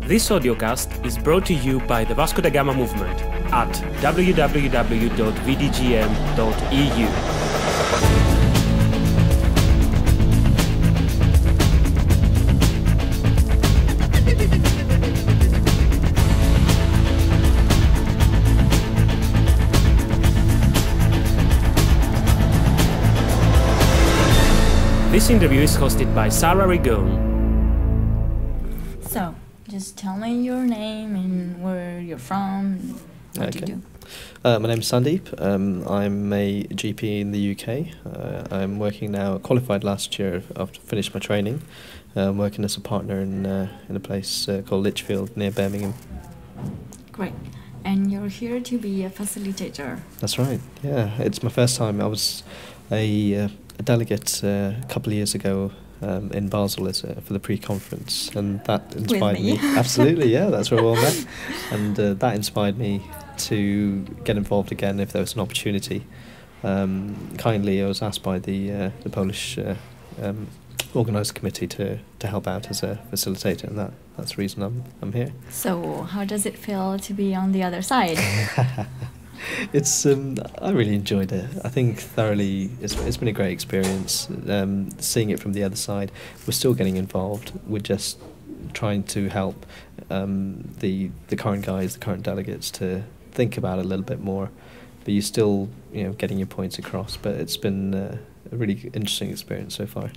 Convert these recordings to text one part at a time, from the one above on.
This audiocast is brought to you by the Vasco da Gama movement at www.vdgm.eu. This interview is hosted by Sara Rigon. So, just tell me your name and where you're from, what do you do? My name's Sandeep. I'm a GP in the UK. I'm working now, qualified last year after I finished my training. I'm working as a partner in a place called Lichfield near Birmingham. Great. And you're here to be a facilitator. That's right, yeah. It's my first time. I was a delegate a couple of years ago in Basel for the pre-conference, and that inspired me. Absolutely, yeah, that's where we all met. And that inspired me to get involved again if there was an opportunity. Kindly, I was asked by the Polish organised committee to help out as a facilitator, and that's the reason I'm here. So, how does it feel to be on the other side? It's I really enjoyed it. I think thoroughly it's been a great experience. Seeing it from the other side, we're still getting involved. We're just trying to help the current guys, the current delegates, to think about it a little bit more. But you're still getting your points across. But it's been a really interesting experience so far.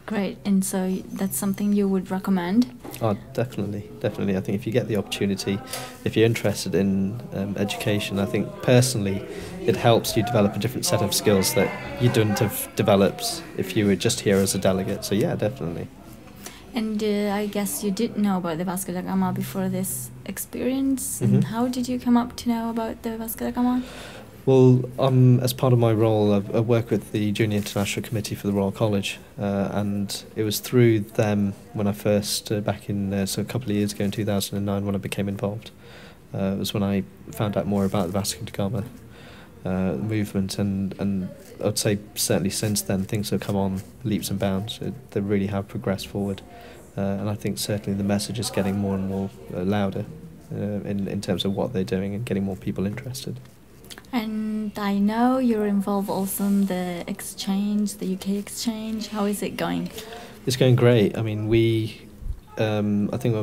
Great, and so that's something you would recommend? Oh, definitely. I think if you get the opportunity, if you're interested in education, I think personally it helps you develop a different set of skills that you couldn't have developed if you were just here as a delegate. So yeah, definitely. And I guess you did know about the Vasco da Gama before this experience. Mm-hmm. And how did you come up to know about the Vasco da Gama? Well, as part of my role, I work with the Junior International Committee for the Royal College, and it was through them when I first, back in, so a couple of years ago in 2009, when I became involved. It was when I found out more about the Vasco da Gama movement, and I'd say certainly since then things have come on leaps and bounds. They really have progressed forward, and I think certainly the message is getting more and more louder in terms of what they're doing and getting more people interested. And I know you're involved also in the exchange, the UK exchange. How is it going? It's going great. I mean, I think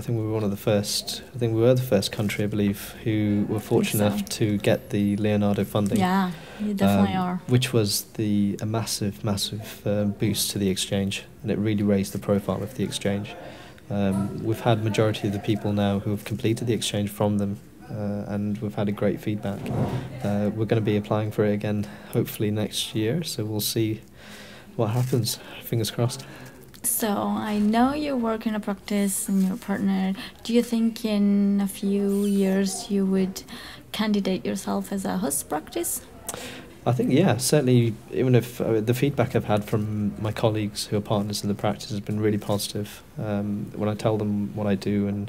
we were one of the first. I think we were the first country, I believe, who were fortunate enough to get the Leonardo funding. Yeah, you definitely are. Which was a massive boost to the exchange, and it really raised the profile of the exchange. We've had majority of the people now who have completed the exchange from them. And we've had a great feedback. We're going to be applying for it again hopefully next year, so we'll see what happens. Fingers crossed. So I know you work in a practice and you're a partner. Do you think in a few years you would candidate yourself as a host practice? I think, yeah, certainly, even if the feedback I've had from my colleagues who are partners in the practice has been really positive. When I tell them what I do and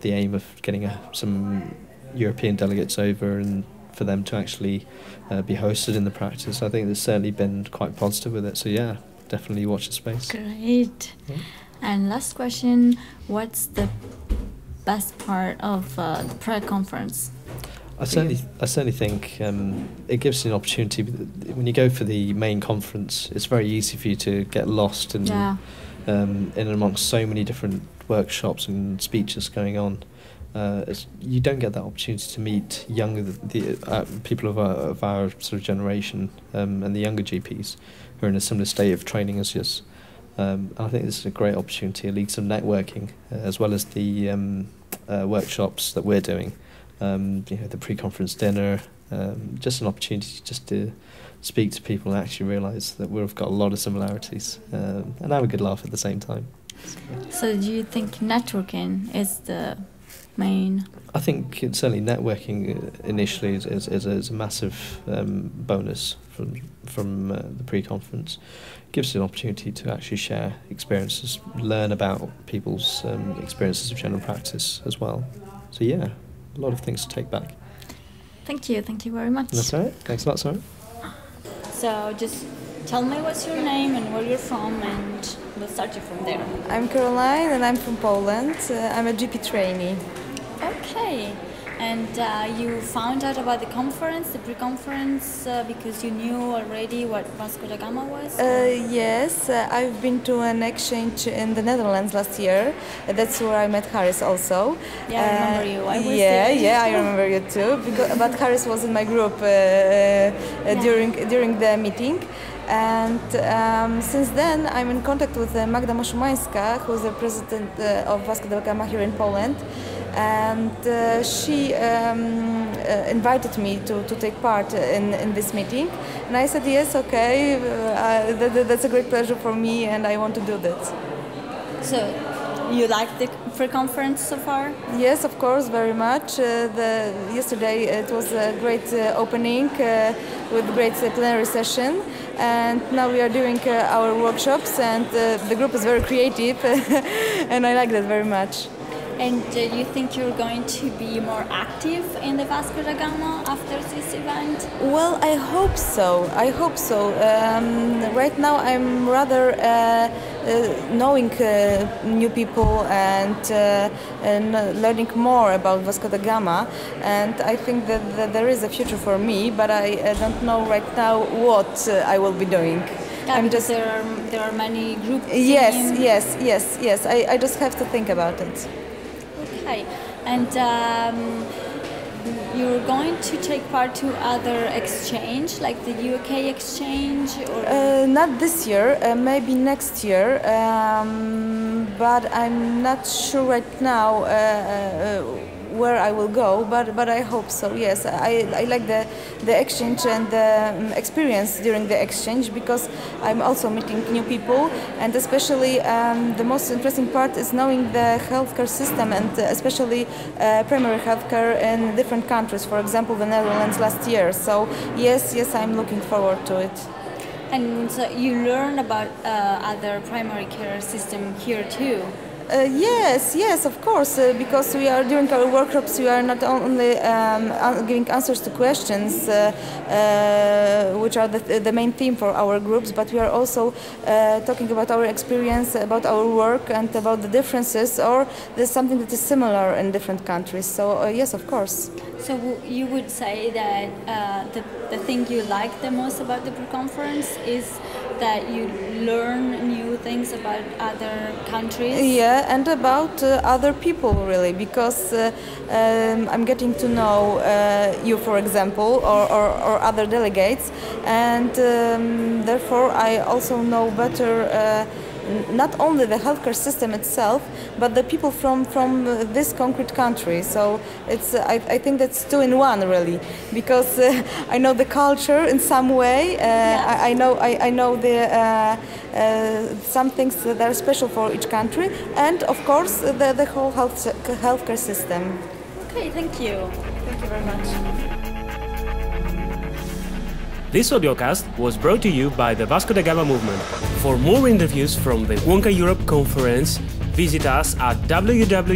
the aim of getting some European delegates over and for them to actually be hosted in the practice, I think there's certainly been quite positive with it. So yeah, definitely watch the space. Great. Yeah. And last question, what's the best part of the pre-conference? I certainly think it gives you an opportunity. When you go for the main conference, it's very easy for you to get lost in and amongst so many different workshops and speeches going on. You don't get that opportunity to meet people of our sort of generation and the younger GPs who are in a similar state of training as us. I think this is a great opportunity. It leads to networking as well as the workshops that we're doing. The pre-conference dinner, just an opportunity just to speak to people and actually realise that we've got a lot of similarities and have a good laugh at the same time. So do you think networking is the main? I think certainly networking initially is a massive bonus from the pre-conference. It gives you an opportunity to actually share experiences, learn about people's experiences of general practice as well. So yeah, a lot of things to take back. Thank you very much. That's all right. Thanks a lot, Sara. So just Tell me what's your name and where you're from, and we'll start you from there. I'm Karolina and I'm from Poland. I'm a GP trainee. Okay. And you found out about the conference, the pre-conference, because you knew already what Vasco da Gama was? Yes, I've been to an exchange in the Netherlands last year. That's where I met Harris also. Yeah, I remember you. I was there. Yeah, I remember you too. But Harris was in my group during the meeting. And since then, I'm in contact with Magda Moszumańska, who's the president of Vasco da Gama here in Poland. And she invited me to take part in this meeting. And I said, yes, okay, that's a great pleasure for me and I want to do that. So, you liked the pre-conference so far? Yes, of course, very much. Yesterday it was a great opening with great plenary session. And now we are doing our workshops and the group is very creative and I like that very much. And do you think you're going to be more active in the Vasco da Gama after this event? Well, I hope so. Right now I'm rather knowing new people and learning more about Vasco da Gama, and I think that there is a future for me, but I don't know right now what I will be doing. Yeah, there are many groups. Yes. I just have to think about it. Okay, and you're going to take part to other exchange, like the UK exchange, or not this year, maybe next year, but I'm not sure right now where I will go, but I hope so. Yes, I like the exchange and the experience during the exchange, because I'm also meeting new people, and especially the most interesting part is knowing the healthcare system, and especially primary healthcare in different countries. For example, the Netherlands last year. So yes, I'm looking forward to it. And you learn about other primary care system here too. Yes, of course, because we are during our workshops, we are not only giving answers to questions, which are the main theme for our groups, but we are also talking about our experience, about our work, and about the differences, or there's something that is similar in different countries. So yes, of course. So you would say that the thing you like the most about the pre-conference is that you learn new things about other countries? Yeah, and about other people, really, because I'm getting to know you, for example, or other delegates, and therefore I also know better not only the healthcare system itself, but the people from this concrete country. So it's I think that's two in one, really, because I know the culture in some way. I know the some things that are special for each country, and of course the whole healthcare system. Okay, thank you. Thank you very much. This audiocast was brought to you by the Vasco da Gama movement. For more interviews from the Wonka Europe conference, visit us at www.vdgm.eu.